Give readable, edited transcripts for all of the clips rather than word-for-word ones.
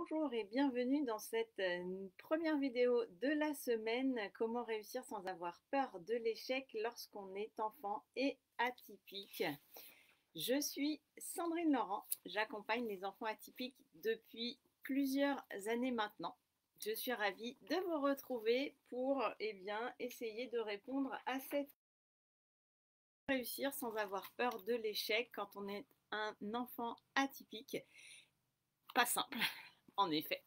Bonjour et bienvenue dans cette première vidéo de la semaine, comment réussir sans avoir peur de l'échec lorsqu'on est enfant et atypique. Je suis Sandrine Laurent, j'accompagne les enfants atypiques depuis plusieurs années maintenant. Je suis ravie de vous retrouver pour essayer de répondre à cette réussir sans avoir peur de l'échec quand on est un enfant atypique. Pas simple. En effet.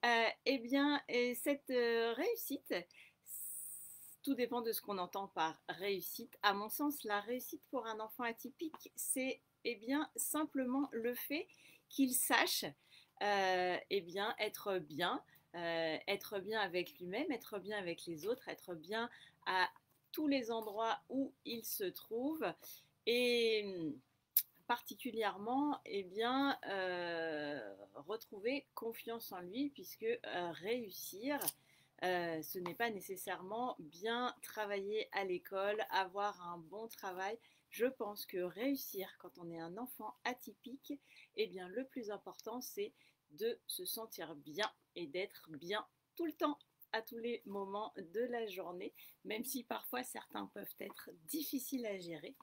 Cette réussite, tout dépend de ce qu'on entend par réussite. À mon sens, la réussite pour un enfant atypique, c'est simplement le fait qu'il sache être bien avec lui-même, être bien avec les autres, être bien à tous les endroits où il se trouve et particulièrement retrouver confiance en lui puisque réussir ce n'est pas nécessairement bien travailler à l'école, avoir un bon travail. Je pense que réussir quand on est un enfant atypique, le plus important c'est de se sentir bien et d'être bien tout le temps, à tous les moments de la journée, même si parfois certains peuvent être difficiles à gérer.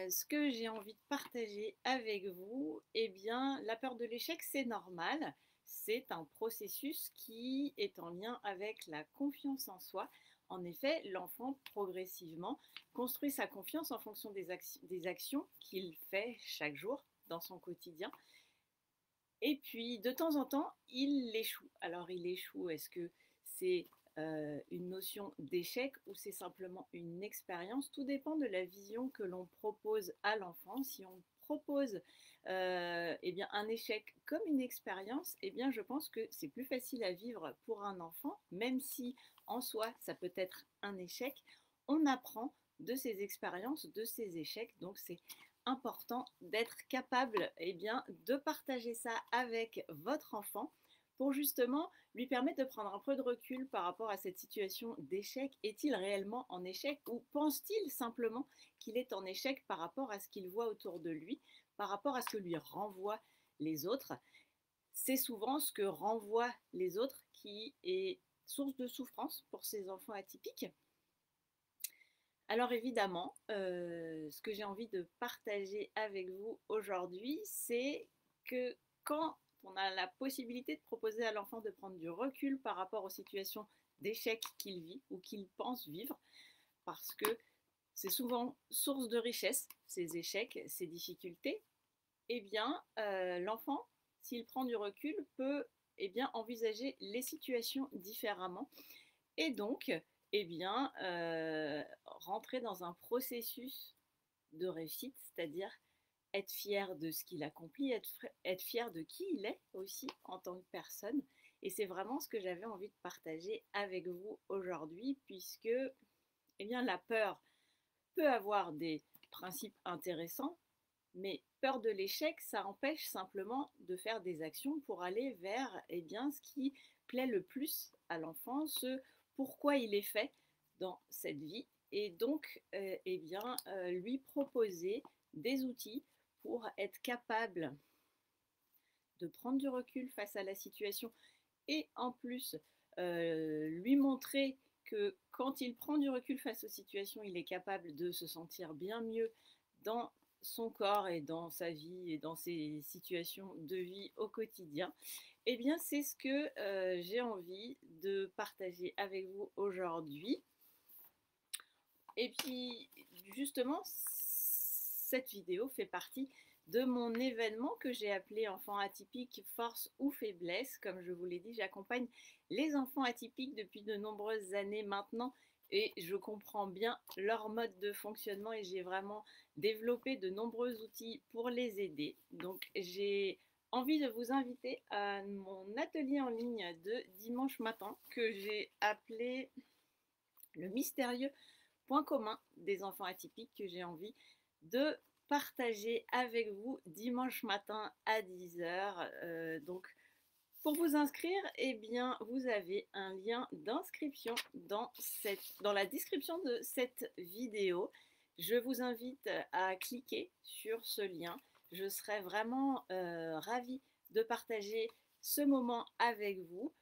Ce que j'ai envie de partager avec vous, la peur de l'échec, c'est normal. C'est un processus qui est en lien avec la confiance en soi. En effet, l'enfant, progressivement, construit sa confiance en fonction des actions qu'il fait chaque jour dans son quotidien. Et puis, de temps en temps, il échoue. Alors, il échoue, est-ce que c'est une notion d'échec ou c'est simplement une expérience? Tout dépend de la vision que l'on propose à l'enfant. Si on propose un échec comme une expérience, je pense que c'est plus facile à vivre pour un enfant, même si en soi, ça peut être un échec. On apprend de ses expériences, de ses échecs, donc c'est important d'être capable de partager ça avec votre enfant pour justement lui permettre de prendre un peu de recul par rapport à cette situation d'échec. Est-il réellement en échec ou pense-t-il simplement qu'il est en échec par rapport à ce qu'il voit autour de lui, par rapport à ce que lui renvoient les autres? C'est souvent ce que renvoient les autres qui est source de souffrance pour ces enfants atypiques. Alors évidemment, ce que j'ai envie de partager avec vous aujourd'hui, c'est que quand on a la possibilité de proposer à l'enfant de prendre du recul par rapport aux situations d'échec qu'il vit ou qu'il pense vivre, parce que c'est souvent source de richesse, ces échecs, ces difficultés, l'enfant, s'il prend du recul, peut envisager les situations différemment et donc rentrer dans un processus de réussite, c'est-à-dire être fier de ce qu'il accomplit, être fier de qui il est aussi en tant que personne. Et c'est vraiment ce que j'avais envie de partager avec vous aujourd'hui, puisque la peur peut avoir des principes intéressants, mais peur de l'échec, ça empêche simplement de faire des actions pour aller vers ce qui plaît le plus à l'enfant, ce pourquoi il est fait dans cette vie, et donc lui proposer des outils pour être capable de prendre du recul face à la situation et en plus lui montrer que quand il prend du recul face aux situations, il est capable de se sentir bien mieux dans son corps et dans sa vie et dans ses situations de vie au quotidien. C'est ce que j'ai envie de partager avec vous aujourd'hui. Et puis, justement, cette vidéo fait partie de mon événement que j'ai appelé Enfants atypiques, force ou faiblesse. Comme je vous l'ai dit, j'accompagne les enfants atypiques depuis de nombreuses années maintenant et je comprends bien leur mode de fonctionnement et j'ai vraiment développé de nombreux outils pour les aider. Donc, j'ai envie de vous inviter à mon atelier en ligne de dimanche matin que j'ai appelé le mystérieux point commun des enfants atypiques, que j'ai envie de partager avec vous dimanche matin à 10h. Donc, pour vous inscrire, vous avez un lien d'inscription dans la description de cette vidéo. Je vous invite à cliquer sur ce lien. Je serais vraiment ravie de partager ce moment avec vous.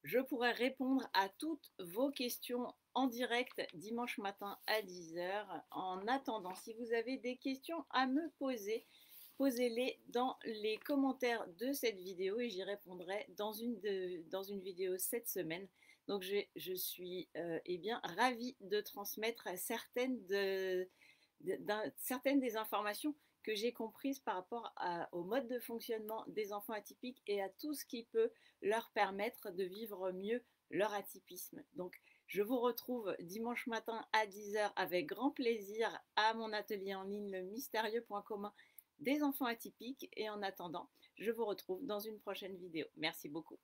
Je pourrai répondre à toutes vos questions en direct dimanche matin à 10 heures. En attendant, si vous avez des questions à me poser, posez-les dans les commentaires de cette vidéo et j'y répondrai dans une vidéo cette semaine. Donc je suis eh bien, ravie de transmettre certaines des informations que j'ai comprises par rapport au mode de fonctionnement des enfants atypiques et à tout ce qui peut leur permettre de vivre mieux leur atypisme. Donc, je vous retrouve dimanche matin à 10 heures avec grand plaisir à mon atelier en ligne le mystérieux point commun des enfants atypiques. Et en attendant, je vous retrouve dans une prochaine vidéo. Merci beaucoup.